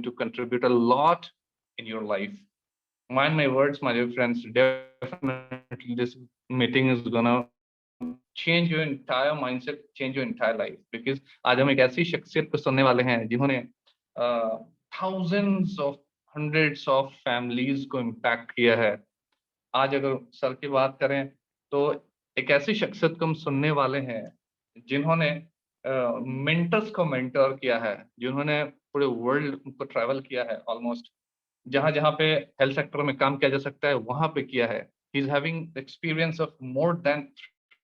to contribute a lot in your life. Mind my words, my dear friends, definitely this meeting is gonna change your entire mindset, change your entire life. Because आज हम एक ऐसी शख्सियत को सुनने वाले हैं जिन्होंने thousands of hundreds of families को impact किया है. आज अगर सर की बात करें तो एक ऐसी शख्सियत को हम सुनने वाले हैं जिन्होंने मेंटर्स को मेंटर किया है, जिन्होंने पूरे वर्ल्ड को ट्रैवल किया है, ऑलमोस्ट जहां जहां पे हेल्थ सेक्टर में काम किया जा सकता है वहां पे किया है. He is having experience of more than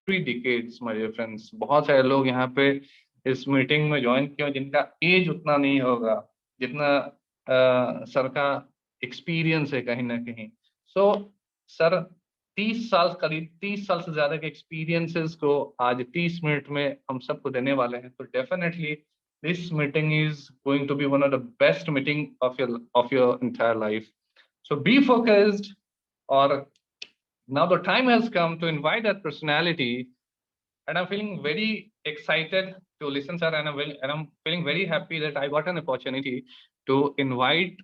3 decades, my dear friends. बहुत सारे लोग यहाँ पे इस मीटिंग में ज्वाइन किए जिनका एज उतना नहीं होगा जितना सर का एक्सपीरियंस है कहीं ना कहीं. सो सर 30 साल, करीब 30 साल से ज्यादा के एक्सपीरियंसेस को आज 30 मिनट में हम सबको देने वाले हैं. तो definitely this meeting is going to be one of the best meeting of your entire life. So be focused. Or now the time has come to invite that personality, and I'm feeling very excited to listen, sir, and I'm feeling very happy that I got an opportunity to invite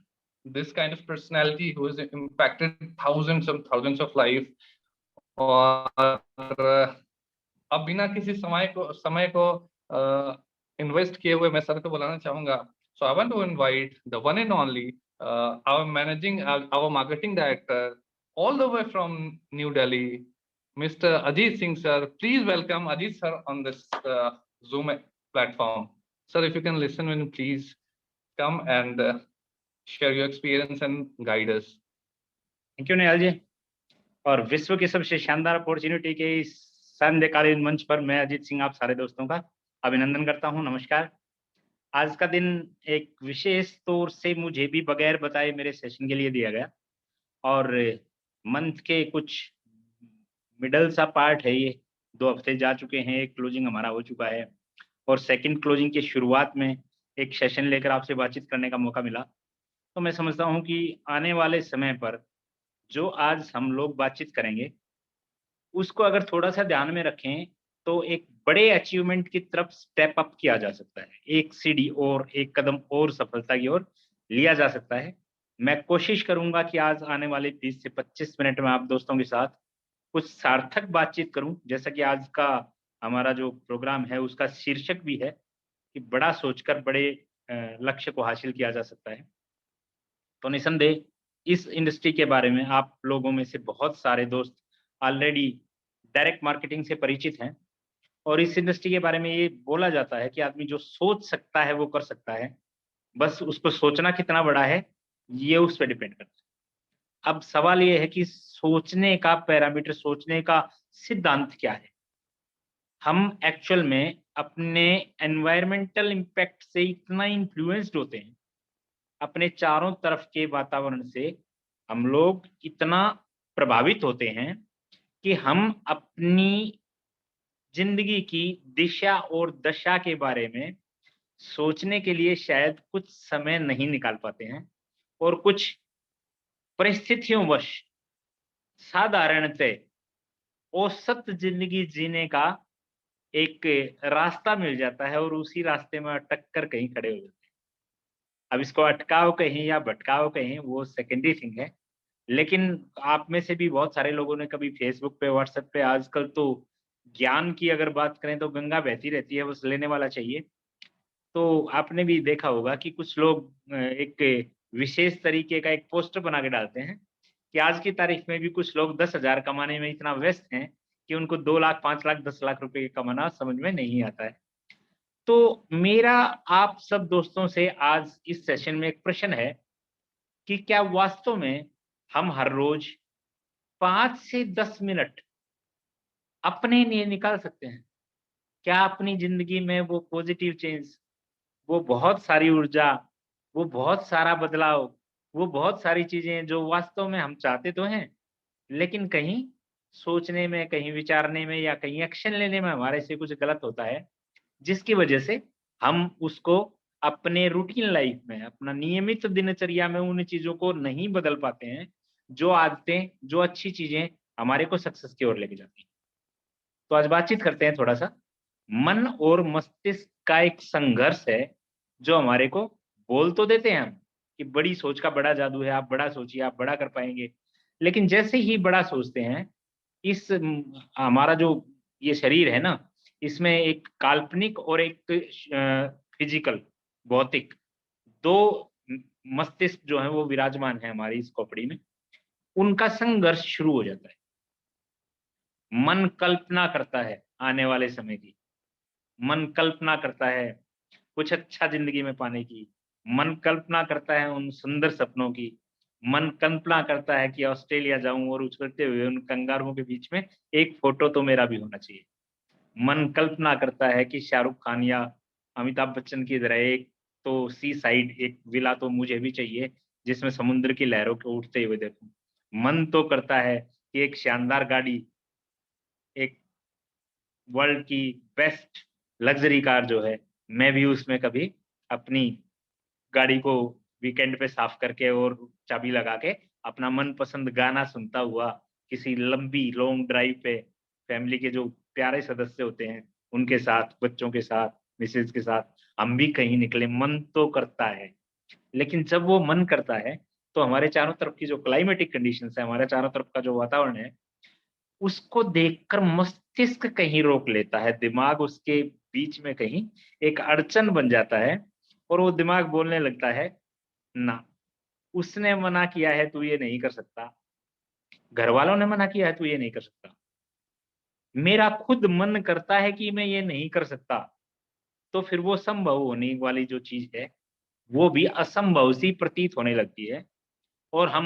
this kind of personality who has impacted thousands of life. और अब बिना किसी समय को invest किए हुए मैं sir को बुलाना चाहूंगा. So I want to invite the one and only our marketing director all the way from New Delhi, Mr. Ajit Singh, sir. Please welcome Ajit sir on this Zoom platform. Sir, if you can listen, when please come and share your experience and guide us. Thank you Nihal ji. और विश्व की सबसे शानदार opportunity के इस संध्यकालीन मंच पर मैं अजीत सिंह आप सारे दोस्तों का अभिनंदन करता हूं. नमस्कार. आज का दिन एक विशेष तौर से मुझे भी बगैर बताए मेरे सेशन के लिए दिया गया और मंथ के कुछ मिडल सा पार्ट है. ये 2 हफ्ते जा चुके हैं, एक क्लोजिंग हमारा हो चुका है और सेकंड क्लोजिंग की शुरुआत में एक सेशन लेकर आपसे बातचीत करने का मौका मिला. तो मैं समझता हूं कि आने वाले समय पर जो आज हम लोग बातचीत करेंगे उसको अगर थोड़ा सा ध्यान में रखें तो एक बड़े अचीवमेंट की तरफ स्टेप अप किया जा सकता है. एक सीढ़ी और एक कदम और सफलता की ओर लिया जा सकता है. मैं कोशिश करूंगा कि आज आने वाले 20 से 25 मिनट में आप दोस्तों के साथ कुछ सार्थक बातचीत करूं. जैसा कि आज का हमारा जो प्रोग्राम है उसका शीर्षक भी है कि बड़ा सोचकर बड़े लक्ष्य को हासिल किया जा सकता है. तो निसंदेह इस इंडस्ट्री के बारे में आप लोगों में से बहुत सारे दोस्त ऑलरेडी डायरेक्ट मार्केटिंग से परिचित हैं और इस इंडस्ट्री के बारे में ये बोला जाता है कि आदमी जो सोच सकता है वो कर सकता है, बस उसको सोचना कितना बड़ा है ये उस पर डिपेंड करता है. अब सवाल ये है कि सोचने का पैरामीटर, सोचने का सिद्धांत क्या है. हम एक्चुअल में अपने एनवायरमेंटल इम्पैक्ट से इतना इन्फ्लुएंस्ड होते हैं, अपने चारों तरफ के वातावरण से हम लोग इतना प्रभावित होते हैं कि हम अपनी जिंदगी की दिशा और दशा के बारे में सोचने के लिए शायद कुछ समय नहीं निकाल पाते हैं और कुछ परिस्थितियों वश साधारणतः औसत जिंदगी जीने का एक रास्ता मिल जाता है और उसी रास्ते में अटक कर कहीं खड़े हो जाते हैं. अब इसको अटकाव कहें या भटकाव कहें वो सेकेंडरी थिंग है, लेकिन आप में से भी बहुत सारे लोगों ने कभी फेसबुक पे, व्हाट्सएप पे, आजकल तो ज्ञान की अगर बात करें तो गंगा बहती रहती है, बस लेने वाला चाहिए. तो आपने भी देखा होगा कि कुछ लोग एक विशेष तरीके का एक पोस्टर बना के डालते हैं कि आज की तारीख में भी कुछ लोग 10,000 कमाने में इतना व्यस्त हैं कि उनको 2 लाख, 5 लाख, 10 लाख रुपए कमाना समझ में नहीं आता है. तो मेरा आप सब दोस्तों से आज इस सेशन में एक प्रश्न है कि क्या वास्तव में हम हर रोज 5 से 10 मिनट अपने लिए निकाल सकते हैं? क्या अपनी जिंदगी में वो पॉजिटिव चेंज, वो बहुत सारी ऊर्जा, वो बहुत सारा बदलाव, वो बहुत सारी चीजें जो वास्तव में हम चाहते तो हैं, लेकिन कहीं सोचने में, कहीं विचारने में या कहीं एक्शन लेने में हमारे से कुछ गलत होता है, जिसकी वजह से हम उसको अपने रूटीन लाइफ में, अपना नियमित दिनचर्या में उन चीजों को नहीं बदल पाते हैं, जो आदतें, जो अच्छी चीजें हमारे को सक्सेस की ओर लेके जाती हैं. तो आज बातचीत करते हैं थोड़ा सा मन और मस्तिष्क का एक संघर्ष है जो हमारे को बोल तो देते हैं हम, कि बड़ी सोच का बड़ा जादू है, आप बड़ा सोचिए, आप बड़ा कर पाएंगे। लेकिन जैसे ही बड़ा सोचते हैं, इस हमारा जो ये शरीर है ना, इसमें एक काल्पनिक और एक फिजिकल, भौतिक, दो मस्तिष्क जो है वो विराजमान है हमारी इस खोपड़ी में। उनका संघर्ष शुरू हो जाता है। मन कल्पना करता है आने वाले समय की, मन कल्पना करता है कुछ अच्छा जिंदगी में पाने की, मन कल्पना करता है उन सुंदर सपनों की, मन कल्पना करता है कि ऑस्ट्रेलिया जाऊं और उछलते हुए उन कंगारुओं के बीच में एक फोटो तो मेरा भी होना चाहिए। मन कल्पना करता है कि शाहरुख खान या अमिताभ बच्चन की तरह एक तो सी साइड एक विला तो मुझे भी चाहिए, जिसमें समुद्र की लहरों को उठते हुए देखूं। मन तो करता है कि एक शानदार गाड़ी, एक वर्ल्ड की बेस्ट लग्जरी कार जो है, मैं भी उसमें कभी अपनी गाड़ी को वीकेंड पे साफ करके और चाबी लगा के अपना मनपसंद गाना सुनता हुआ किसी लंबी लॉन्ग ड्राइव पे फैमिली के जो प्यारे सदस्य होते हैं उनके साथ, बच्चों के साथ, मिसेज के साथ हम भी कहीं निकले, मन तो करता है। लेकिन जब वो मन करता है तो हमारे चारों तरफ की जो क्लाइमेटिक कंडीशंस है, हमारे चारों तरफ का जो वातावरण है, उसको देखकर मस्तिष्क कहीं रोक लेता है, दिमाग उसके बीच में कहीं एक अड़चन बन जाता है और वो दिमाग बोलने लगता है, ना, उसने मना किया है तू ये नहीं कर सकता, घर वालों ने मना किया है तू ये नहीं कर सकता, मेरा खुद मन करता है कि मैं ये नहीं कर सकता। तो फिर वो संभव होने वाली जो चीज है वो भी असंभव सी प्रतीत होने लगती है। और हम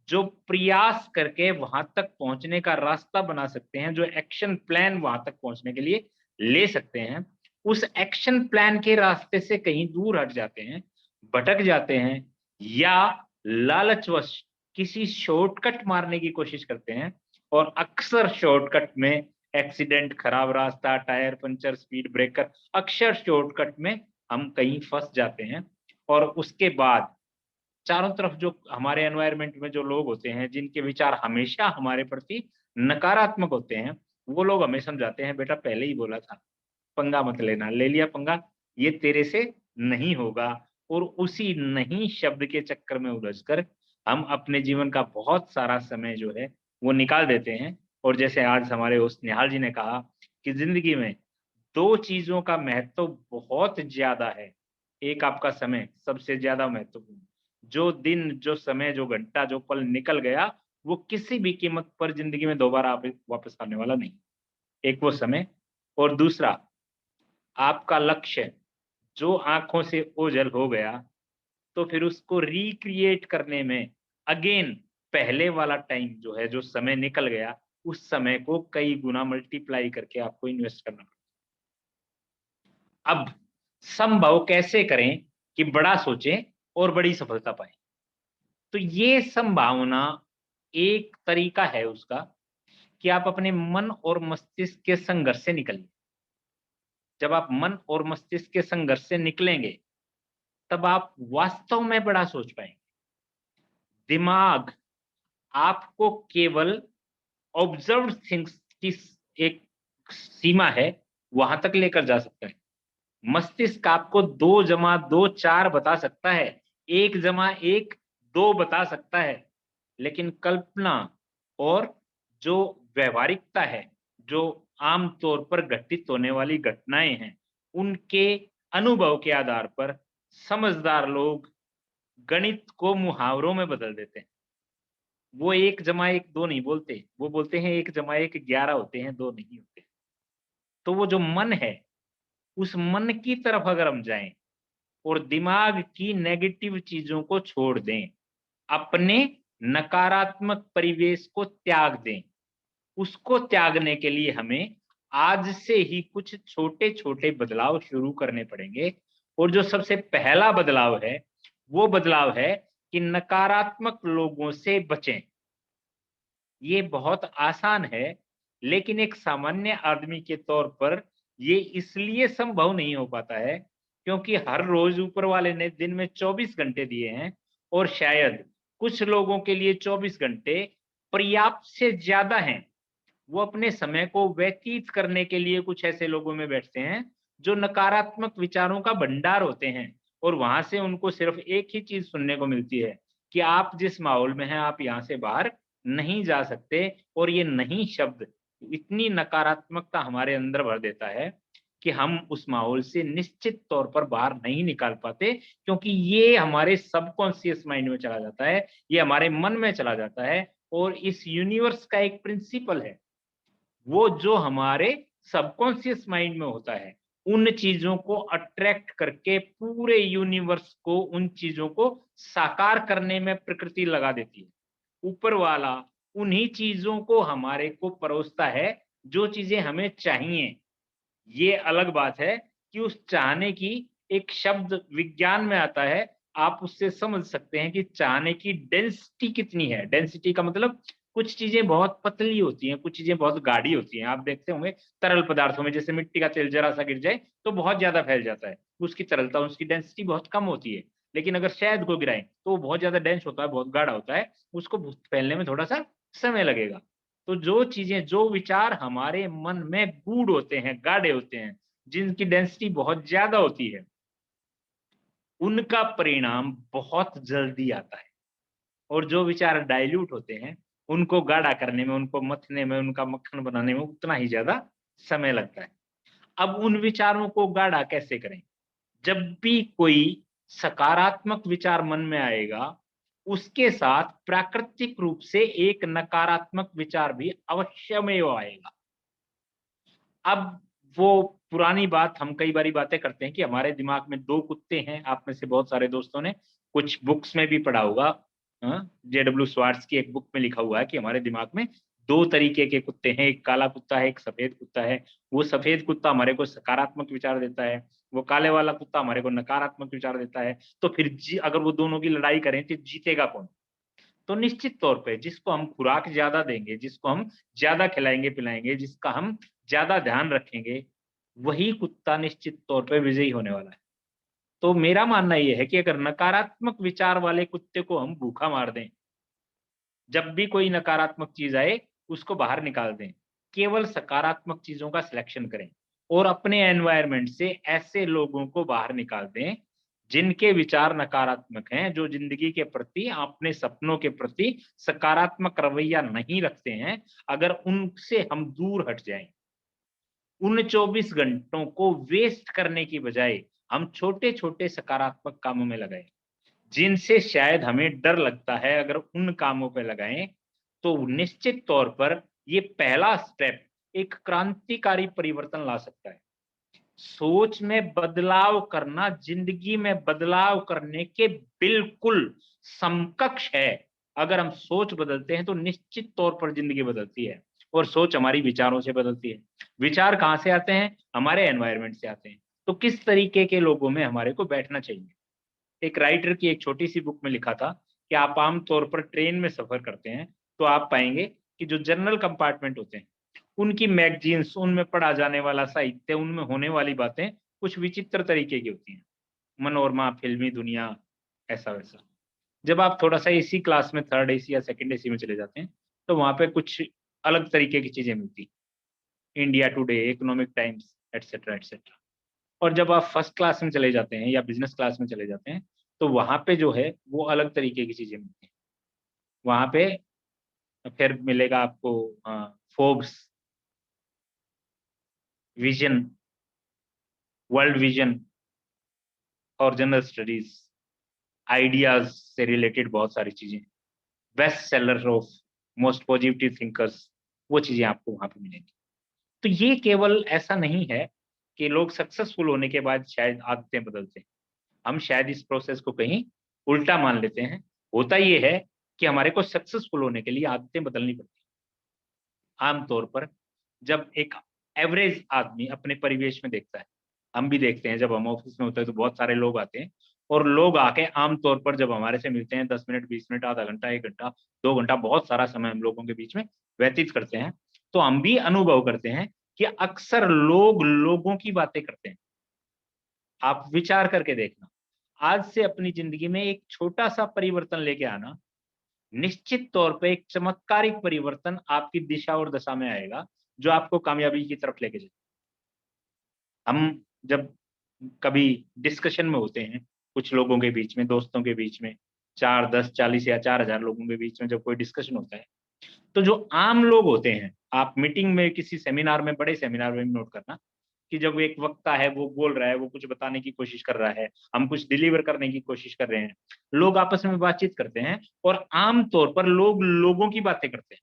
जो प्रयास करके वहां तक पहुंचने का रास्ता बना सकते हैं, जो एक्शन प्लान वहां तक पहुंचने के लिए ले सकते हैं, उस एक्शन प्लान के रास्ते से कहीं दूर हट जाते हैं, भटक जाते हैं, या लालचवश किसी शॉर्टकट मारने की कोशिश करते हैं। और अक्सर शॉर्टकट में एक्सीडेंट, खराब रास्ता, टायर पंचर, स्पीड ब्रेकर, अक्सर शॉर्टकट में हम कहीं फंस जाते हैं। और उसके बाद चारों तरफ जो हमारे एनवायरनमेंट में जो लोग होते हैं जिनके विचार हमेशा हमारे प्रति नकारात्मक होते हैं, वो लोग हमें समझाते हैं, बेटा पहले ही बोला था, पंगा मत लेना, ले लिया पंगा, ये तेरे से नहीं होगा। और उसी नहीं शब्द के चक्कर में उलझकर हम अपने जीवन का बहुत सारा समय जो है वो निकाल देते हैं। और जैसे आज हमारे उस निहाल जी ने कहा कि जिंदगी में दो चीजों का महत्व बहुत ज्यादा है। एक आपका समय सबसे ज्यादा महत्वपूर्ण, जो दिन, जो समय, जो घंटा, जो पल निकल गया वो किसी भी कीमत पर जिंदगी में दोबारा आप वापस आने वाला नहीं। एक वो समय, और दूसरा आपका लक्ष्य जो आंखों से ओझल हो गया, तो फिर उसको रिक्रिएट करने में अगेन पहले वाला टाइम जो है, जो समय निकल गया, उस समय को कई गुना मल्टीप्लाई करके आपको इन्वेस्ट करना पड़ेगा। अब संभव कैसे करें कि बड़ा सोचें और बड़ी सफलता पाएं? तो ये संभावना, एक तरीका है उसका कि आप अपने मन और मस्तिष्क के संघर्ष से निकलिए। जब आप मन और मस्तिष्क के संघर्ष से निकलेंगे, तब आप वास्तव में बड़ा सोच पाएंगे। दिमाग आपको केवल ऑब्जर्व थिंग्स की एक सीमा है, वहां तक लेकर जा सकता है। मस्तिष्क आपको 2 + 2 4 बता सकता है, 1 + 1 2 बता सकता है। लेकिन कल्पना और जो व्यवहारिकता है, जो आम तौर पर घटित होने वाली घटनाएं हैं, उनके अनुभव के आधार पर समझदार लोग गणित को मुहावरों में बदल देते हैं। वो 1 + 1 2 नहीं बोलते, वो बोलते हैं 1 + 1 11 होते हैं, 2 नहीं होते। तो वो जो मन है, उस मन की तरफ अगर हम जाएं और दिमाग की नेगेटिव चीजों को छोड़ दें, अपने नकारात्मक परिवेश को त्याग दें, उसको त्यागने के लिए हमें आज से ही कुछ छोटे-छोटे बदलाव शुरू करने पड़ेंगे। और जो सबसे पहला बदलाव है, वो बदलाव है कि नकारात्मक लोगों से बचें। ये बहुत आसान है, लेकिन एक सामान्य आदमी के तौर पर ये इसलिए संभव नहीं हो पाता है क्योंकि हर रोज ऊपर वाले ने दिन में 24 घंटे दिए हैं, और शायद कुछ लोगों के लिए 24 घंटे पर्याप्त से ज्यादा हैं। वो अपने समय को व्यतीत करने के लिए कुछ ऐसे लोगों में बैठते हैं जो नकारात्मक विचारों का भंडार होते हैं, और वहां से उनको सिर्फ एक ही चीज सुनने को मिलती है कि आप जिस माहौल में हैं आप यहाँ से बाहर नहीं जा सकते। और ये नहीं शब्द इतनी नकारात्मकता हमारे अंदर भर देता है कि हम उस माहौल से निश्चित तौर पर बाहर नहीं निकाल पाते, क्योंकि ये हमारे सबकॉन्शियस माइंड में चला जाता है, ये हमारे मन में चला जाता है। और इस यूनिवर्स का एक प्रिंसिपल है, वो जो हमारे सबकॉन्शियस माइंड में होता है, उन चीजों को अट्रैक्ट करके पूरे यूनिवर्स को, उन चीजों को साकार करने में प्रकृति लगा देती है। ऊपर वाला उन्हीं चीजों को हमारे को परोसता है जो चीजें हमें चाहिए। ये अलग बात है कि उस चाहने की एक शब्द विज्ञान में आता है, आप उससे समझ सकते हैं कि चाहने की डेंसिटी कितनी है। डेंसिटी का मतलब कुछ चीजें बहुत पतली होती हैं, कुछ चीजें बहुत गाढ़ी होती हैं। आप देखते होंगे तरल पदार्थों में, जैसे मिट्टी का तेल जरा सा गिर जाए तो बहुत ज्यादा फैल जाता है, उसकी तरलता, उसकी डेंसिटी बहुत कम होती है। लेकिन अगर शहद को गिराएं तो वो बहुत ज्यादा डेंस होता है, बहुत गाढ़ा होता है, उसको फैलने में थोड़ा सा समय लगेगा। तो जो चीजें, जो विचार हमारे मन में गूढ़ होते हैं, गाढ़े होते हैं, जिनकी डेंसिटी बहुत ज्यादा होती है, उनका परिणाम बहुत जल्दी आता है। और जो विचार डाइल्यूट होते हैं, उनको गाढ़ा करने में, उनको मथने में, उनका मक्खन बनाने में उतना ही ज्यादा समय लगता है। अब उन विचारों को गाढ़ा कैसे करें? जब भी कोई सकारात्मक विचार मन में आएगा, उसके साथ प्राकृतिक रूप से एक नकारात्मक विचार भी अवश्यमेव आएगा। अब वो पुरानी बात, हम कई बारी बातें करते हैं कि हमारे दिमाग में 2 कुत्ते हैं। आप में से बहुत सारे दोस्तों ने कुछ बुक्स में भी पढ़ा होगा। जेडब्ल्यू स्वार्ट्ज की एक बुक में लिखा हुआ है कि हमारे दिमाग में 2 तरीके के कुत्ते हैं, एक काला कुत्ता है, एक सफेद कुत्ता है। वो सफेद कुत्ता हमारे को सकारात्मक विचार देता है, वो काले वाला कुत्ता हमारे को नकारात्मक विचार देता है। तो फिर अगर वो दोनों की लड़ाई करें तो जीतेगा कौन? तो निश्चित तौर पे जिसको हम खुराक ज्यादा देंगे, जिसको हम ज्यादा खिलाएंगे पिलाएंगे, जिसका हम ज्यादा ध्यान रखेंगे, वही कुत्ता निश्चित तौर पे विजयी होने वाला है। तो मेरा मानना यह है कि अगर नकारात्मक विचार वाले कुत्ते को हम भूखा मार दें, जब भी कोई नकारात्मक चीज आए उसको बाहर निकाल दें, केवल सकारात्मक चीजों का सिलेक्शन करें और अपने एनवायरनमेंट से ऐसे लोगों को बाहर निकाल दें जिनके विचार नकारात्मक हैं, जो जिंदगी के प्रति, अपने सपनों के प्रति सकारात्मक रवैया नहीं रखते हैं। अगर उनसे हम दूर हट जाएं, उन 24 घंटों को वेस्ट करने की बजाय हम छोटे छोटे सकारात्मक कामों में लगाएं, जिनसे शायद हमें डर लगता है, अगर उन कामों पे लगाएं तो निश्चित तौर पर ये पहला स्टेप एक क्रांतिकारी परिवर्तन ला सकता है। सोच में बदलाव करना जिंदगी में बदलाव करने के बिल्कुल समकक्ष है। अगर हम सोच बदलते हैं तो निश्चित तौर पर जिंदगी बदलती है, और सोच हमारी विचारों से बदलती है। विचार कहाँ से आते हैं? हमारे एनवायरनमेंट से आते हैं। तो किस तरीके के लोगों में हमारे को बैठना चाहिए? एक राइटर की एक छोटी सी बुक में लिखा था कि आप आम तौर पर ट्रेन में सफर करते हैं तो आप पाएंगे कि जो जनरल कंपार्टमेंट होते हैं, उनकी मैगजीन्स, उनमें पढ़ा जाने वाला साहित्य, उनमें होने वाली बातें कुछ विचित्र तरीके की होती हैं। मनोरमा, फिल्मी दुनिया, ऐसा वैसा। जब आप थोड़ा सा एसी क्लास में, थर्ड एसी या सेकंड एसी में चले जाते हैं, तो वहां पे कुछ अलग तरीके की चीजें मिलती, India today, economic times, etcetera etcetera. और जब आप फर्स्ट क्लास में चले जाते हैं या बिजनेस क्लास में चले जाते हैं, तो वहां पे जो है वो अलग तरीके की चीजें मिलती हैं। वहां पे फिर मिलेगा आपको फोर्ब्स, विजन, वर्ल्ड विजन और जनरल स्टडीज, आइडियाज से रिलेटेड बहुत सारी चीजें, best seller of most positive thinkers, वो चीजें आपको वहां पे मिलेंगी। तो ये केवल ऐसा नहीं है कि लोग सक्सेसफुल होने के बाद शायद आदतें बदलते हैं। हम शायद इस प्रोसेस को कहीं उल्टा मान लेते हैं। होता ये है कि हमारे को सक्सेसफुल होने के लिए आदतें बदलनी पड़ती हैं। आमतौर पर जब एक एवरेज आदमी अपने परिवेश में देखता है, हम भी देखते हैं, जब हम ऑफिस में होते हैं तो बहुत सारे लोग आते हैं, और लोग आके आमतौर पर जब हमारे से मिलते हैं 10 मिनट, 20 मिनट, आधा घंटा, 1 घंटा, 2 घंटा, बहुत सारा समय हम लोगों के बीच में व्यतीत करते हैं, तो हम भी अनुभव करते हैं कि अक्सर लोग लोगों की बातें करते हैं। आप विचार करके देखना, आज से अपनी जिंदगी में एक छोटा सा परिवर्तन लेके आना, निश्चित तौर पे एक चमत्कारिक परिवर्तन आपकी दिशा और दशा में आएगा, जो आपको कामयाबी की तरफ लेके जाए। हम जब कभी डिस्कशन में होते हैं कुछ लोगों के बीच में, दोस्तों के बीच में, 4, 10, 40 या 4000 लोगों के बीच में जब कोई डिस्कशन होता है, तो जो आम लोग होते हैं, आप मीटिंग में, किसी सेमिनार में, बड़े सेमिनार में नोट करना कि जब एक वक्ता है वो बोल रहा है, वो कुछ बताने की कोशिश कर रहा है, हम कुछ डिलीवर करने की कोशिश कर रहे हैं, लोग आपस में बातचीत करते हैं और आम तौर पर लोग लोगों की बातें करते हैं।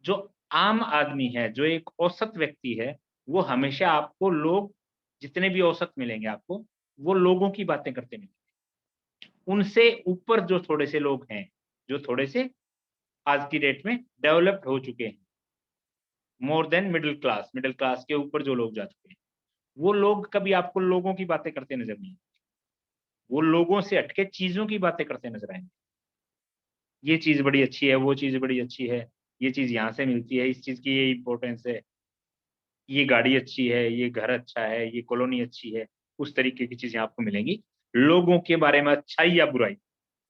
जो आम आदमी है, जो एक औसत व्यक्ति है, वो हमेशा आपको लोग, जितने भी औसत मिलेंगे आपको, वो लोगों की बातें करते मिलेंगे। उनसे ऊपर जो थोड़े से लोग हैं, जो थोड़े से आज की डेट में डेवलप्ड हो चुके हैं, मोर देन मिडिल क्लास के ऊपर जो लोग जा चुके हैं, वो लोग कभी आपको लोगों की बातें करते नजर नहीं आएंगे। वो लोगों से हटके चीजों की बातें करते नजर आएंगे। ये चीज बड़ी अच्छी है, वो चीज बड़ी अच्छी है, ये चीज यहाँ से मिलती है, इस चीज की ये इंपॉर्टेंस है, ये गाड़ी अच्छी है, ये घर अच्छा है, ये कॉलोनी अच्छी है, उस तरीके की चीजें आपको मिलेंगी। लोगों के बारे में अच्छाई या बुराई,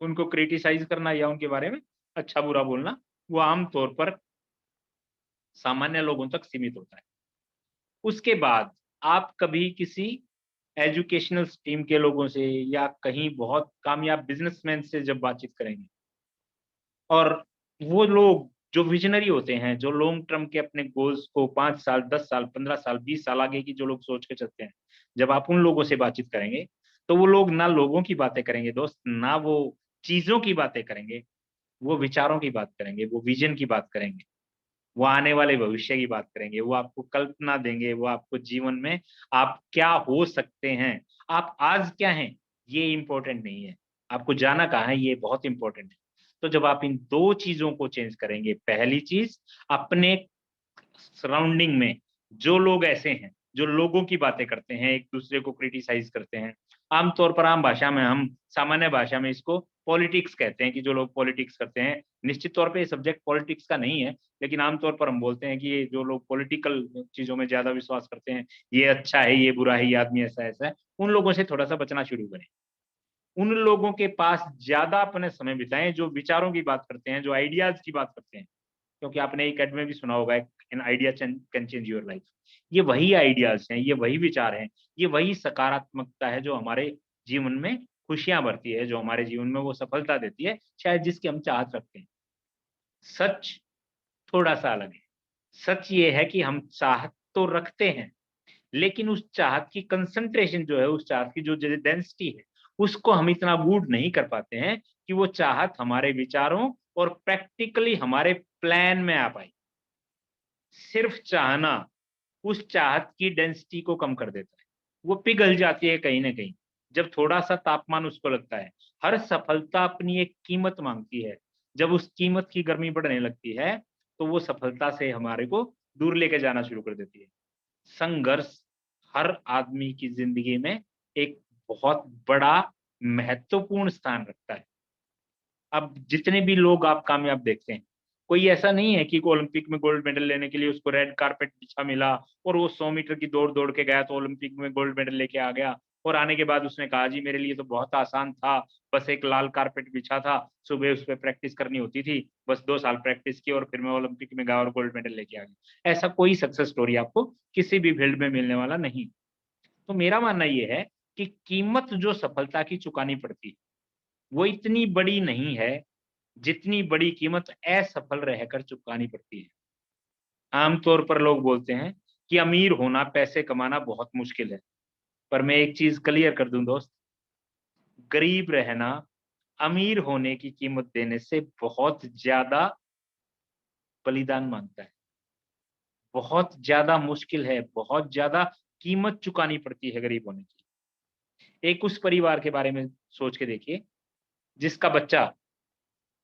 उनको क्रिटिसाइज करना या उनके बारे में अच्छा बुरा बोलना, वो आम तौर पर सामान्य लोगों तक सीमित होता है। उसके बाद आप कभी किसी एजुकेशनल स्ट्रीम के लोगों से या कहीं बहुत कामयाब बिजनेसमैन से जब बातचीत करेंगे, और वो लोग जो विजनरी होते हैं, जो लॉन्ग टर्म के अपने गोल्स को 5 साल, 10 साल, 15 साल, 20 साल आगे की जो लोग सोच के चलते हैं, जब आप उन लोगों से बातचीत करेंगे, तो वो लोग ना लोगों की बातें करेंगे दोस्त, ना वो चीज़ों की बातें करेंगे, वो विचारों की बात करेंगे, वो विज़न की बात करेंगे, वो आने वाले भविष्य की बात करेंगे, वो आपको कल्पना देंगे, वो आपको जीवन में आप क्या हो सकते हैं, आप आज क्या हैं, ये इम्पोर्टेंट नहीं है। आपको जाना कहाँ है, ये बहुत इम्पोर्टेंट है। तो जब आप इन 2 चीज़ों को चेंज करेंगे, पहली चीज़, अपने सराउंडिंग में जो लोग ऐसे हैं, जो लोगों की बातें करते हैं, एक-दूसरे को क्रिटिसाइज़ करते हैं। आम तौर पर आम भाषा में, हम सामान्य भाषा में इसको पॉलिटिक्स कहते हैं, कि जो लोग पॉलिटिक्स करते हैं। निश्चित तौर पे ये सब्जेक्ट पॉलिटिक्स का नहीं है, लेकिन आम तौर पर हम बोलते हैं कि ये जो लोग पॉलिटिकल चीज़ों में ज़्यादा विश्वास करते हैं, ये अच्छा है, ये बुरा है, ये आदमी ऐसा-ऐसा है, उन लोगों से थोड़ा-सा बचना शुरू करें। उन लोगों के पास ज़्यादा अपने समय बिताएँ, जो विचारों की बात करते हैं, जो आइडियाज़ की बात करते हैं। क्योंकि आपने एक एड में भी सुना होगा, an idea can change your life. ये वही आइडियाज़ हैं, ये वही विचार हैं, ये वही सकारात्मकता है जो हमारे जीवन में खुशियाँ भरती है, जो हमारे जीवन में वो सफलता देती है, शायद जिसकी हम चाहत रखते हैं। सच थोड़ा-सा अलग है। सच ये है कि हम चाहत तो रखते हैं, लेकिन उस चाहत की कंसंट्रेशन जो है, उस चाहत की जो डेंसिटी है, उसको हम इतना गूढ़ नहीं कर पाते हैं कि वो चाहत हमारे विचारों और प्रैक्टिकली हमारे प्लान में आ पाए। सिर्फ चाहना उस चाहत की डेंसिटी को कम कर देता है। वो पिघल जाती है कहीं न कहीं, जब थोड़ा-सा तापमान उसको लगता है। हर सफलता अपनी एक कीमत माँगती है। जब उस कीमत की गर्मी बढ़ने लगती है, तो वो सफलता से हमारे को दूर लेके जाना शुरू कर देती है। संघर्ष हर आदमी की ज़िंदगी में एक बहुत बड़ा महत्वपूर्ण स्थान रखता है। अब जितने भी लोग आप कामयाब देखते हैं, कोई ऐसा नहीं है कि ओलंपिक में गोल्ड मेडल लेने के लिए उसको रेड कार्पेट बिछा मिला और वो 100 मीटर की दौड़ दौड़ के गया तो ओलंपिक में गोल्ड मेडल लेके आ गया, और आने के बाद उसने कहा जी मेरे लिए तो बहुत आसान था, बस एक लाल कार्पेट बिछा था, सुबह उस पे प्रैक्टिस करनी होती थी, बस 2 साल प्रैक्टिस की और फिर मैं ओलंपिक में गया और गोल्ड मेडल लेके आ गया। ऐसा कोई सक्सेस स्टोरी आपको किसी भी फील्ड में मिलने वाला नहीं। तो मेरा मानना ये है कि कीमत जो सफलता की चुकानी पड़ती है, वो इतनी बड़ी नहीं है, जितनी बड़ी कीमत असफल रहकर चुकानी पड़ती है। आम तौर पर लोग बोलते हैं कि अमीर होना, पैसे कमाना बहुत मुश्किल है। पर मैं एक चीज़ क्लियर कर दूँ दोस्त, गरीब रहना अमीर होने की कीमत देने से बहुत ज़्यादा बलिदान माँगता है। बहुत ज़्यादा मुश्किल है, बहुत ज़्यादा कीमत चुकानी पड़ती है गरीब होने की। एक उस परिवार के बारे में सोच के देखिए, जिसका बच्चा,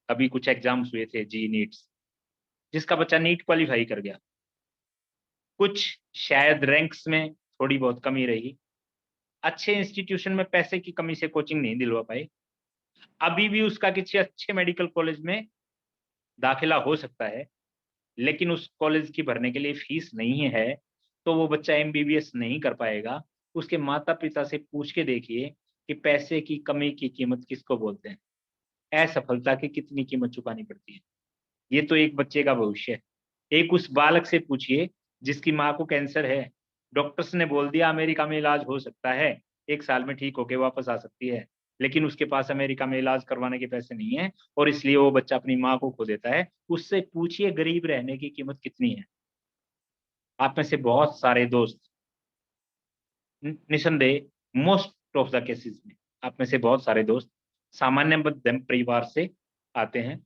अभी कुछ एग्ज़ाम्स हुए थे जी नीट्स, जिसका बच्चा नीट क्वालीफाई कर गया। कुछ शायद रैंक्स में थोड़ी बहुत कमी रही। अच्छे इंस्टीट्यूशन में पैसे की कमी से कोचिंग नहीं दिलवा पाए। अभी भी उसका किसी अच्छे मेडिकल कॉलेज में दाखिला हो सकता है, लेकिन उस कॉलेज की भरने के लिए फीस नहीं है, तो वो बच्चा एमबीबीएस नहीं कर पाएगा। उसके माता-पिता से पूछ के देखिए कि पैसे की कमी की कीमत किसको बोलते हैं? असफलता की कितनी कीमत चुकानी पड़ती है? ये तो एक बच्चे का भविष्य है। एक उस बालक से पूछिए जिसकी माँ को कैंसर है। डॉक्टर्स ने बोल दिया अमेरिका में इलाज हो सकता है। 1 साल में ठीक होके वापस आ सकती है, लेकिन उसके पास अमेरिका में इलाज करवाने के पैसे नहीं है और इसलिए वो बच्चा अपनी माँ को खो देता है। उससे पूछिए गरीब रहने की कीमत कितनी है? आप में से बहुत सारे दोस्त निसंदेह मोस्ट ऑफ द केसेस में आप में से बहुत सारे दोस्त सामान्य मध्यम परिवार से आते हैं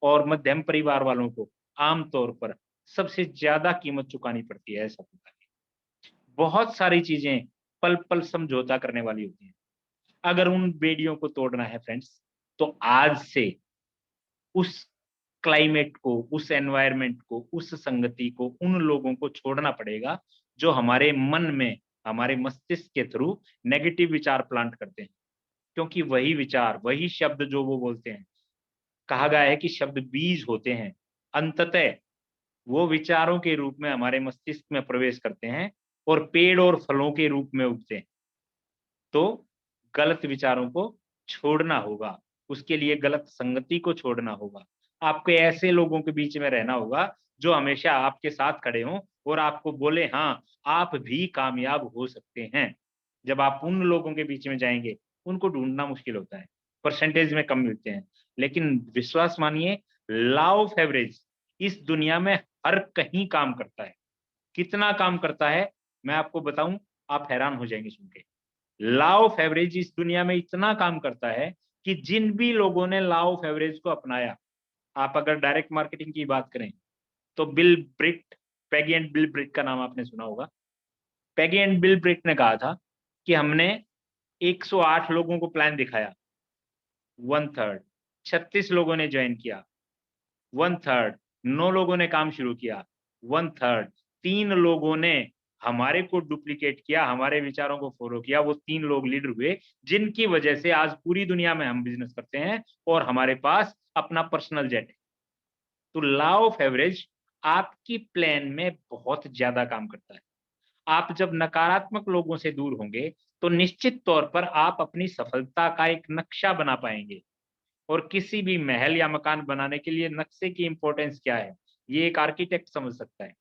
और मध्यम परिवार वालों को आमतौर पर सबसे ज्यादा कीमत चुकानी पड़ती है सफलता की। बहुत सारी चीजें पल पल समझौता करने वाली होती हैं। अगर उन बेड़ियों को तोड़ना है फ्रेंड्स, तो आज से उस क्लाइमेट को, उस एनवायरनमेंट को, उस संगति को, उन लोगों को छोड़ना पड़ेगा जो हमारे मन में, हमारे मस्तिष्क के थ्रू नेगेटिव विचार प्लांट करते हैं। क्योंकि वही विचार, वही शब्द जो वो बोलते हैं, कहा गया है कि शब्द बीज होते हैं, अंततः वो विचारों के रूप में हमारे मस्तिष्क में प्रवेश करते हैं और पेड़ और फलों के रूप में उगते हैं। तो गलत विचारों को छोड़ना होगा, उसके लिए गलत संगति को छोड़ना होगा। आपको ऐसे लोगों के बीच में रहना होगा जो हमेशा आपके साथ खड़े हों और आपको बोले हाँ, आप भी कामयाब हो सकते हैं। जब आप उन लोगों के बीच में जाएँगे, उनको ढूँढना मुश्किल होता है, परसेंटेज में कम मिलते हैं। लेकिन विश्वास मानिए, लॉ ऑफ एवरेज इस दुनिया में हर कहीं काम करता है। कितना काम करता है, मैं आपको बताऊँ, आप हैरान हो जाएँगे सुन के। लॉ ऑफ एवरेज इस दुनिया में इतना काम करता है कि जिन भी लोगों ने लॉ ऑफ एवरेज को अपनाया, आप अगर डायरेक्ट मार्केटिंग की बात करें, तो Bill Britt, Peggy and Bill Britt का नाम आपने सुना होगा। पैगी एंड बिल ब्रिट ने कहा था कि हमने 108 लोगों को प्लान दिखाया, 1/3, 36 लोगों ने ज्वाइन किया, 1/3, 9 लोगों ने काम शुरू किया, 1/3, 3 लोगों ने हमारे को डुप्लीकेट किया, हमारे विचारों को फॉलो किया, वो 3 लोग लीडर हुए, जिनकी वजह से आज पूरी दुनिया में हम बिज़नेस करते हैं और हमारे पास अपना पर्सनल जेट है। तो लॉ ऑफ एवरेज आपकी प्लान में बहुत ज़्यादा काम करता है। आप जब नकारात्मक लोगों से दूर होंगे, तो निश्चित तौर पर आप अपनी सफलता का एक नक्शा बना पाएँगे। और किसी भी महल या मकान बनाने के लिए नक्शे की इम्पोर्टेंस क्या है, ये एक आर्किटेक्ट समझ सकता है।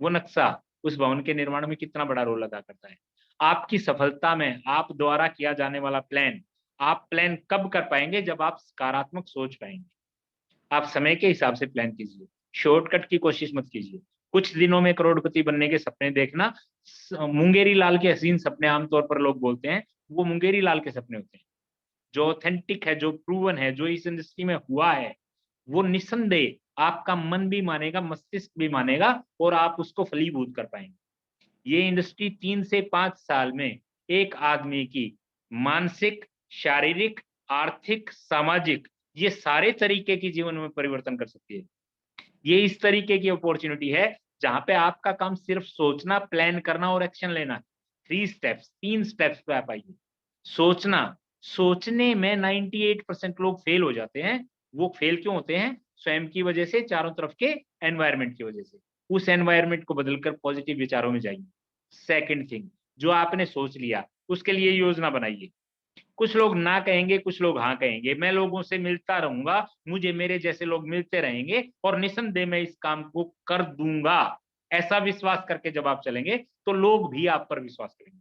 वो नक्शा उस भवन के निर्माण में कितना बड़ा रोल अदा करता है। आपकी सफलता में आप द्वारा किया जाने वाला प्लान, आप प्लान कब कर पाएँगे जब आप सकारात्मक सोच पाएँगे। आप समय के हिसाब से प्लान कीजिए, शॉर्टकट की कोशिश मत कीजिए। कुछ दिनों में करोड़पति बनने के सपने देखना, मुंगेरी लाल के हसीन सपने आमतौर पर लोग बोलते हैं, वो मुंगेरी लाल के सपने होते हैं। जो ऑथेंटिक है, जो प्रूवन है, जो इस इंडस्ट्री में हुआ है, वो निस्संदेह आपका मन भी मानेगा, मस्तिष्क भी मानेगा और आप उसको फलीभूत कर पाएँगे। ये इंडस्ट्री 3 से 5 साल में एक आदमी की मानसिक, शारीरिक, आर्थिक, सामाजिक ये सारे तरीके की जीवन में परिवर्तन कर सकती है। ये इस तरीके की अपॉर्च्युनिटी है जहाँ पे आपका काम सिर्फ सोचना, प्लान करना और एक्शन लेना है। 3 स्टेप्स पे आप आइए। सोचना, सोचने में 98% लोग फेल हो जाते हैं। वो फेल क्यों होते हैं? स्वयं की वजह से, चारों तरफ के एनवायरनमेंट की वजह से। उस एनवायरनमेंट को बदलकर पॉजिटिव विचारों में जाइए। सेकंड थिंग, जो आपने सोच लिया, उसके लिए योजना बनाइए। कुछ लोग ना कहेंगे, कुछ लोग हाँ कहेंगे। मैं लोगों से मिलता रहूँगा, मुझे मेरे जैसे लोग मिलते रहेंगे और निस्संदेह मैं इस काम को कर दूँगा। ऐसा विश्वास करके जब आप चलेंगे, तो लोग भी आप पर विश्वास करेंगे।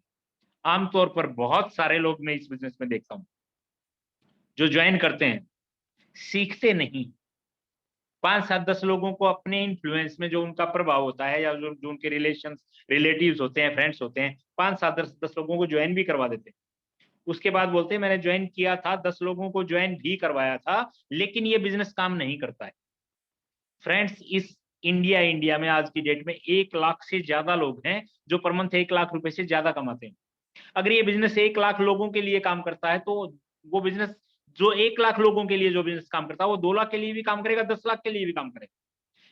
आमतौर पर बहुत सारे लोग मैं इस बिज़नेस में देखता हूँ, जो जॉइन करते हैं, सीखते नहीं। 5, 7, 10 लोगों को अपने इन्फ्लुएंस में जो उनका प्रभाव होता है या जो जो उनके रिलेटिव्स होते हैं, फ्रेंड्स होते हैं, 5, 7, 10 लोगों को जॉइन भी करवा देते हैं। उसके बाद बोलते हैं मैंने जॉइन किया था, 10 लोगों को जॉइन भी करवाया था, लेकिन ये बिज़नेस काम नहीं करता है। फ्रेंड्स, इस इंडिया में आज की डेट में 1 लाख से ज़्यादा लोग हैं, जो पर मंथ 1 लाख रुपए से ज़्यादा कमाते हैं। अगर ये बिज़नेस 1 लाख लोगों के लिए काम करता है, तो वो बिज़नेस जो 1 लाख लोगों के लिए जो बिज़नेस काम करता है, वो 2 लाख के लिए भी काम करेगा, 10 लाख के लिए भी काम करेगा।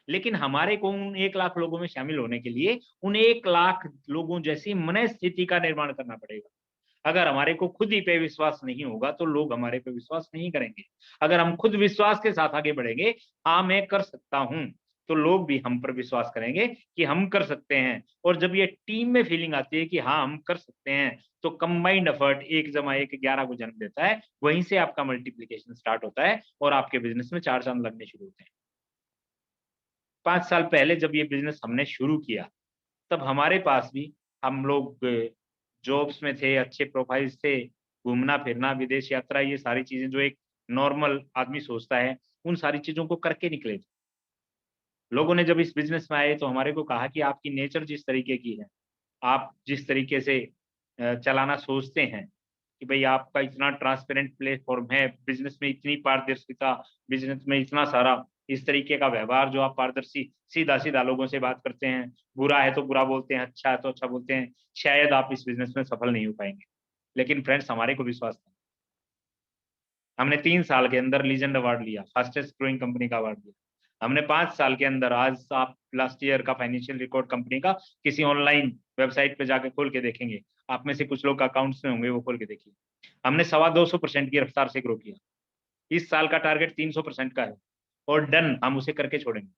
लेकिन हमारे को उन 1 लाख लोगों में शामिल होने के लिए, उन 1 लाख लोगों जैसी मनःस्थिति का निर्माण करना पड़ेगा। अगर हमारे को खुद ही पे विश्वास नहीं होगा, तो लोग हमारे पे विश्वास नहीं करेंगे। अगर हम खुद विश्वास के साथ आगे बढ़ेंगे, हाँ, मैं कर सकता हूँ, तो लोग भी हम पर विश्वास करेंगे कि हम कर सकते हैं। और जब ये टीम में फीलिंग आती है कि हाँ, हम कर सकते हैं, तो कंबाइंड एफर्ट 1 + 1 11 को जन्म देता है। वहीं से आपका मल्टीप्लिकेशन स्टार्ट होता है और आपके बिज़नेस में 4 चाँद लगने शुरू होते हैं। 5 साल पहले जब ये बिज़नेस हमने शुरू किया, तब हमारे पास भी हम लोग जॉब्स में थे, अच्छे प्रोफाइल्स थे, घूमना फिरना, विदेश यात्रा, ये सारी चीजें जो एक नॉर्मल आदमी सोचता है, उन सारी चीजों को करके निकले थे। लोगों ने जब इस बिजनेस में आए तो हमारे को कहा कि आपकी नेचर जिस तरीके की है, आप जिस तरीके से चलाना सोचते हैं कि भाई आपका इतना ट्रांसपेरेंट प्लेटफॉर्म है, बिजनेस में इतनी पारदर्शिता, बिजनेस में इतना सारा इस तरीके का व्यवहार जो आप पारदर्शी सीधा-सीधा लोगों से बात करते हैं, बुरा है तो बुरा बोलते हैं, अच्छा है तो अच्छा बोलते हैं, शायद आप इस बिजनेस में सफल नहीं हो पाएँगे। लेकिन फ्रेंड्स हमारे को विश्वास था। हमने 3 साल के अंदर लीजेंड अवार्ड लिया, फास्टेस्ट ग्रोइंग कंपनी का अवार्ड लिया। हमने 5 साल के अंदर, आज आप लास्ट ईयर का फाइनेंशियल रिकॉर्ड कंपनी का किसी ऑनलाइन वेबसाइट पे जाके खोल के देखेंगे। आप में से कुछ लोग अकाउंट्स में होंगे, वो खोल के देखिए। हमने सवा 200% की रफ्तार से ग्रो किया। इस साल का टारगेट 300% का है और डन, हम उसे करके छोड़ेंगे।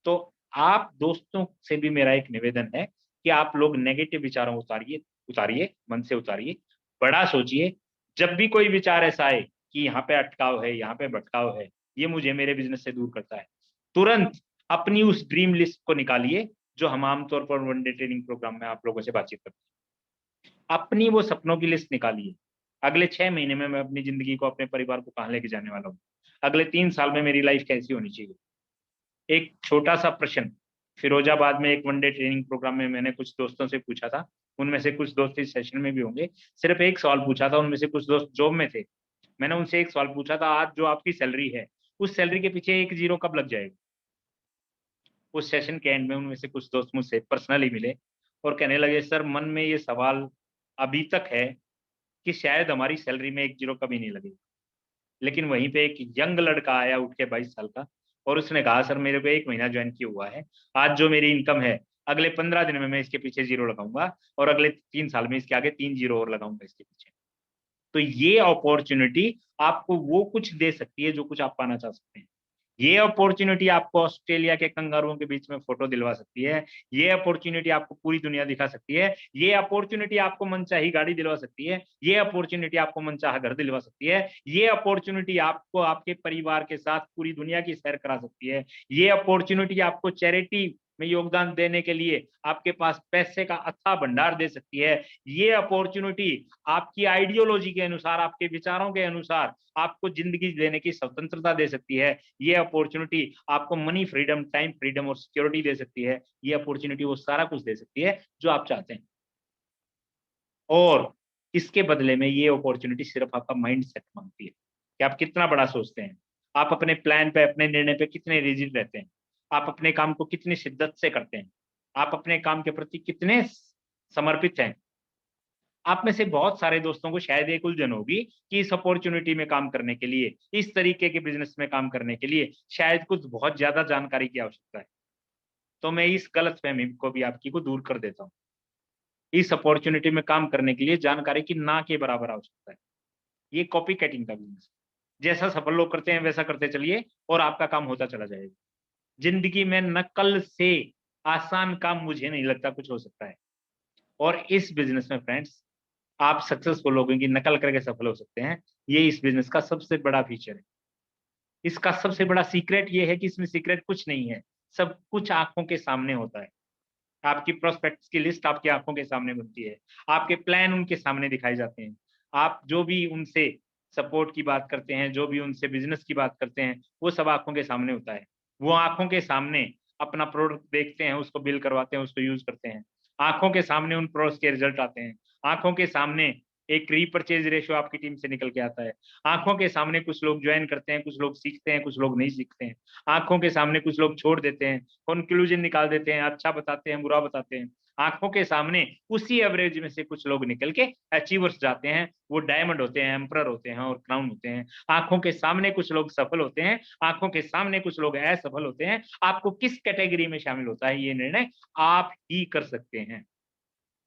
तो आप दोस्तों से भी मेरा एक निवेदन है कि आप लोग नेगेटिव विचारों उतारिए उतारिए, मन से उतारिए, बड़ा सोचिए। जब भी कोई विचार ऐसा आए कि यहाँ पे अटकाव है, यहाँ पे भटकाव है, ये मुझे मेरे बिज़नेस से दूर करता है, तुरंत अपनी उस ड्रीम लिस्ट को निकालिए, जो हम आमतौर पर वन डे ट्रेनिंग प्रोग्राम में आप लोगों से बातचीत करते हैं। अपनी वो सपनों की लिस्ट निकालिए। अगले 6 महीने में मैं अपनी ज़िंदगी को, अपने परिवार को कहाँ लेके जाने वाला हूँ? अगले 3 साल में मेरी लाइफ़ कैसी होनी चाहिए? एक छोटा-सा प्रश्न, फिरोजाबाद में एक वन डे ट्रेनिंग प्रोग्राम में मैंने कुछ दोस्तों से पूछा था, उनमें से कुछ दोस्त इस सेशन में भी होंगे। सिर्फ एक सवाल पूछा था, उनमें से कुछ दोस्त जॉब में थे। मैंने उनसे एक सवाल पूछा था, आज जो आपकी सैलरी है, उस सैलरी के पीछे 1 ज़ीरो कब लग जाएगा? उस सेशन के एंड में उनमें से कुछ दोस्त मुझसे पर्सनली मिले और कहने लगे, सर मन में ये सवाल अभी तक है कि शायद हमारी सैलरी में 1 ज़ीरो कभी नहीं लगेगा। लेकिन वहीं पे एक यंग लड़का आया उठ के 22 साल का और उसने कहा, सर मेरे को 1 महीना जॉइन किया हुआ है। आज जो मेरी इनकम है, अगले 15 दिन में मैं इसके पीछे ज़ीरो लगाऊँगा और अगले 3 साल में इसके आगे 3 ज़ीरो और लगाऊँगा इसके पीछे। तो ये अपॉर्च्युनिटी आपको वो कुछ दे सकती है जो कुछ आप पाना चाह सकते हैं। ये अपॉर्च्युनिटी आपको ऑस्ट्रेलिया के कंगारुओं के बीच में फ़ोटो दिलवा सकती है। ये अपॉर्च्युनिटी आपको पूरी दुनिया दिखा सकती है। ये अपॉर्च्युनिटी आपको मनचाही गाड़ी दिलवा सकती है। ये अपॉर्च्युनिटी आपको मनचाहा घर दिलवा सकती है। ये अपॉर्च्युनिटी आपको आपके परिवार के साथ पूरी दुनिया की सैर करा सकती है। ये अपॉर्च्युनिटी आपको चैरिटी में योगदान देने के लिए आपके पास पैसे का अथाह भंडार दे सकती है। ये अपॉर्च्युनिटी आपकी आइडियोलॉजी के अनुसार, आपके विचारों के अनुसार आपको ज़िंदगी जीने की स्वतंत्रता दे सकती है। ये अपॉर्च्युनिटी आपको मनी फ्रीडम, टाइम फ्रीडम और सिक्योरिटी दे सकती है। ये अपॉर्च्युनिटी वो सारा कुछ दे सकती है जो आप चाहते हैं। और इसके बदले में ये अपॉर्च्युनिटी सिर्फ आपका माइंडसेट माँगती है कि आप कितना बड़ा सोचते हैं। आप अपने प्लान पे, अपने निर्णय पे कितने रिजिड रहते हैं। आप अपने काम को कितनी शिद्दत से करते हैं। आप अपने काम के प्रति कितने समर्पित हैं। आप में से बहुत सारे दोस्तों को शायद एक उलझन होगी कि इस अपॉर्च्युनिटी में काम करने के लिए, इस तरीके के बिज़नेस में काम करने के लिए शायद कुछ बहुत ज़्यादा जानकारी की आवश्यकता है। तो मैं इस गलतफ़हमी को भी आपकी को दूर कर देता हूँ। इस अपॉर्च्युनिटी में काम करने के लिए जानकारी की ना के बराबर आवश्यकता है। ये कॉपी कैटिंग का बिज़नेस है। जैसा सफल लोग करते हैं वैसा करते चलिए और आपका काम होता चला जाएगा। ज़िंदगी में नकल से आसान काम मुझे नहीं लगता कुछ हो सकता है। और इस बिज़नेस में फ्रेंड्स, आप सक्सेसफुल लोगों की नकल करके सफल हो सकते हैं। ये इस बिज़नेस का सबसे बड़ा फीचर है। इसका सबसे बड़ा सीक्रेट ये है कि इसमें सीक्रेट कुछ नहीं है। सब कुछ आँखों के सामने होता है। आपकी प्रोस्पेक्ट्स की लिस्ट आपकी आँखों के सामने बनती है। आपके प्लान उनके सामने दिखाए जाते हैं। आप जो भी उनसे सपोर्ट की बात करते हैं, जो भी उनसे बिज़नेस की बात करते हैं, वो सब आँखों के सामने होता है। वो आँखों के सामने अपना प्रोडक्ट देखते हैं, उसको बिल करवाते हैं, उसको यूज़ करते हैं। आँखों के सामने उन प्रोडक्ट्स के रिज़ल्ट आते हैं। आँखों के सामने एक रीपरचेज़ रेशियो आपकी टीम से निकल के आता है। आँखों के सामने कुछ लोग जॉइन करते हैं, कुछ लोग सीखते हैं, कुछ लोग नहीं सीखते हैं। आँखों के सामने कुछ लोग छोड़ देते हैं, कंक्लूजन निकाल देते हैं, अच्छा बताते हैं, बुरा बताते हैं। आँखों के सामने उसी एवरेज में से कुछ लोग निकल के अचीवर्स जाते हैं, वो डायमंड होते हैं, एम्परर होते हैं और क्राउन होते हैं। आँखों के सामने कुछ लोग सफल होते हैं, आँखों के सामने कुछ लोग असफल होते हैं। आपको किस कैटेगरी में शामिल होता है ये निर्णय आप ही कर सकते हैं।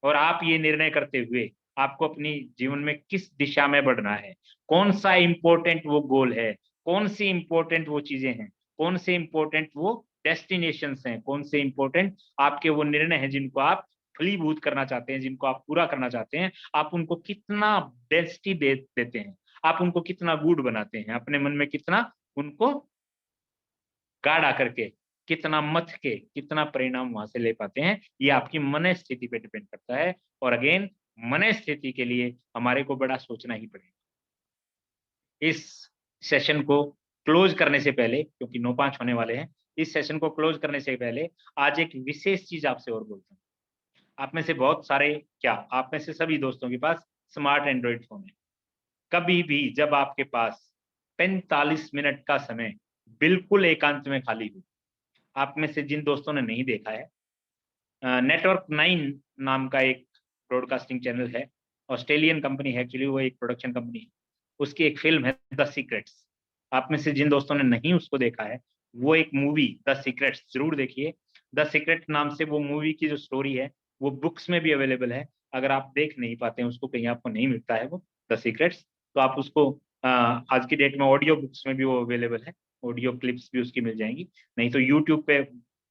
और आप ये निर्णय करते हुए आपको अपनी जीवन में किस दिशा में बढ़ना है, कौन-सा इम्पोर्टेंट वो गोल है, कौन-सी इम्पोर्टेंट वो चीज़ें हैं, कौन से इम्पोर्टेंट वो डेस्टिनेशंस हैं, कौन से इम्पोर्टेंट आपके वो निर्णय हैं जिनको आप फलीभूत करना चाहते हैं, जिनको आप पूरा करना चाहते हैं, आप उनको कितना डेंसिटी दे देते हैं, आप उनको कितना गूढ़ बनाते हैं, अपने मन में कितना उनको गाढ़ा करके कितना मथ के कितना परिणाम वहां से ले पाते हैं, ये आपकी मन स्थिति पे डिपेंड करता है। और अगेन, मन स्थिति के लिए हमारे को बड़ा सोचना ही पड़ेगा। इस सेशन को क्लोज करने से पहले, क्योंकि 9:05 होने वाले हैं, इस सेशन को क्लोज करने से पहले आज एक विशेष चीज आपसे और बोलता हूँ। आप में से बहुत सारे, क्या आप में से सभी दोस्तों के पास स्मार्ट एंड्रॉइड फोन है। कभी भी जब आपके पास 45 मिनट का समय बिल्कुल एकांत में खाली हो, आप में से जिन दोस्तों ने नहीं देखा है, नेटवर्क 9 नाम का एक ब्रॉडकास्टिंग चैनल है, ऑस्ट्रेलियन कंपनी है, एक्चुअली वो एक प्रोडक्शन कंपनी है। उसकी एक फिल्म है द सीक्रेट्स। आप में से जिन दोस्तों ने नहीं उसको देखा है, वो एक मूवी द सीक्रेट्स जरूर देखिए। द सीक्रेट नाम से वो मूवी की जो स्टोरी है, वो बुक्स में भी अवेलेबल है। अगर आप देख नहीं पाते हैं उसको, कहीं आपको नहीं मिलता है वो द सीक्रेट्स, तो आप उसको आज की डेट में ऑडियो बुक्स में भी वो अवेलेबल है, ऑडियो क्लिप्स भी उसकी मिल जाएंगी, नहीं तो यूट्यूब पे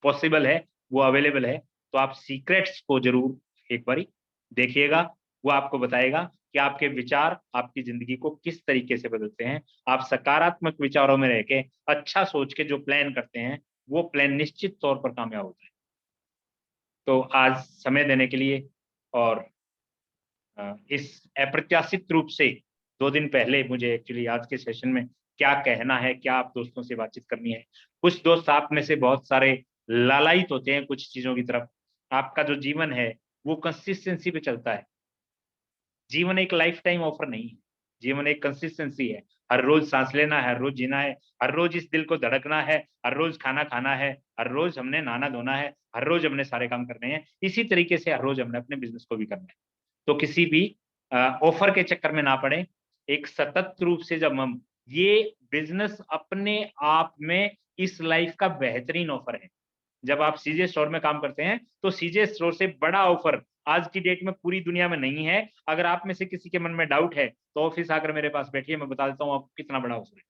पॉसिबल है, वो अवेलेबल है। तो आप सीक्रेट्स को जरूर एक बारी देखिएगा। वो आपको बताएगा कि आपके विचार आपकी जिंदगी को किस तरीके से बदलते हैं। आप सकारात्मक विचारों में रह के अच्छा सोच के जो प्लान करते हैं, वो प्लान निश्चित तौर पर कामयाब होता है। तो आज समय देने के लिए, और इस अप्रत्याशित रूप से 2 दिन पहले मुझे एक्चुअली आज के सेशन में क्या कहना है, क्या आप दोस्तों से बातचीत करनी है। कुछ दोस्त आप में से बहुत सारे लालायित होते हैं कुछ चीजों की तरफ। आपका जो जीवन है वो कंसिस्टेंसी पे चलता है। जीवन एक लाइफ टाइम ऑफर नहीं है, जीवन एक कंसिस्टेंसी है। हर रोज सांस लेना है, हर रोज जीना है, हर रोज इस दिल को धड़कना है, हर रोज खाना खाना है, हर रोज हमने नहाना धोना है, हर रोज हमने सारे काम करने हैं। इसी तरीके से हर रोज हमने अपने बिजनेस को भी करना है। तो किसी भी ऑफर के चक्कर में ना पड़े। एक सतत रूप से जब हम, ये बिजनेस अपने आप में इस लाइफ का बेहतरीन ऑफर है। जब आप सीजे स्टोर में काम करते हैं, तो सीजे स्टोर से बड़ा ऑफर आज की डेट में पूरी दुनिया में नहीं है। अगर आप में से किसी के मन में डाउट है, तो ऑफिस आकर मेरे पास बैठिए, मैं बता देता हूँ आपको कितना बड़ा ऑफर है।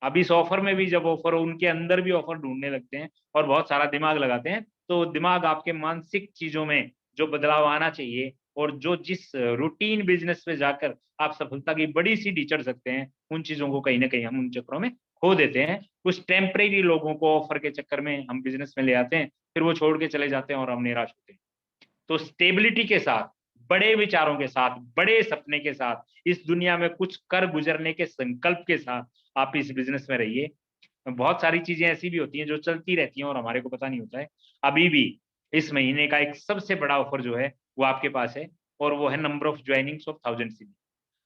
अब इस ऑफर में भी जब ऑफर हो, उनके अंदर भी ऑफर ढूंढने लगते हैं और बहुत सारा दिमाग लगाते हैं, तो दिमाग आपके मानसिक चीजों में जो बदलाव आना चाहिए, और जो जिस रूटीन बिजनेस में जाकर आप सफलता की बड़ी सीढ़ी चढ़ सकते हैं, उन चीजों को कहीं ना कहीं हम उन चक्करों में खो देते हैं। कुछ टेम्परेरी लोगों को ऑफर के चक्कर में हम बिजनेस में ले आते हैं, फिर वो छोड़ के चले जाते हैं और हम निराश होते हैं। तो स्टेबिलिटी के साथ, बड़े विचारों के साथ, बड़े सपने के साथ, इस दुनिया में कुछ कर गुजरने के संकल्प के साथ आप इस बिजनेस में रहिए। बहुत सारी चीजें ऐसी भी होती हैं जो चलती रहती हैं और हमारे को पता नहीं होता है। अभी भी इस महीने का एक सबसे बड़ा ऑफर जो है वो आपके पास है, और वो है number of joinings of 1000 CV.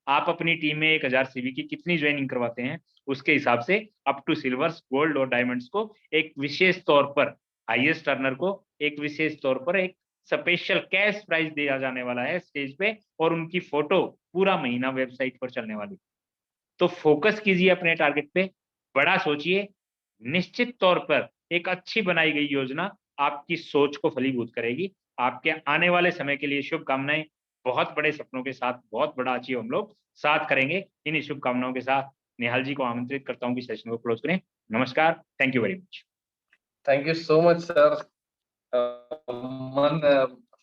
आप अपनी टीम में 1000 सीवी की कितनी ज्वाइनिंग करवाते हैं, उसके हिसाब से अप टू सिल्वर्स, गोल्ड और डायमंड्स को एक विशेष तौर पर, हाईएस्ट अर्नर को एक विशेष तौर पर एक स्पेशल कैश प्राइज दिया जाने वाला है स्टेज पे, और उनकी फोटो पूरा महीना वेबसाइट पर चलने वाली। तो फोकस कीजिए अपने टारगेट पे, बड़ा सोचिए। निश्चित तौर पर एक अच्छी बनाई गई योजना आपकी सोच को फलीभूत करेगी। आपके आने वाले समय के लिए शुभकामनाएं। बहुत बड़े सपनों के साथ बहुत बड़ा अचीव हम लोग साथ करेंगे। इन्हीं शुभकामनाओं के साथ निहाल जी को आमंत्रित करता हूं कि सेशन को क्लोज करें। नमस्कार, thank you very much. Thank you so much sir.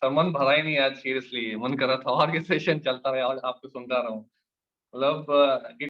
मन भरा ही नहीं आज, सीरियसली मन कर रहा था और ये सेशन चलता रहे और आपको सुनता रहूं। मतलब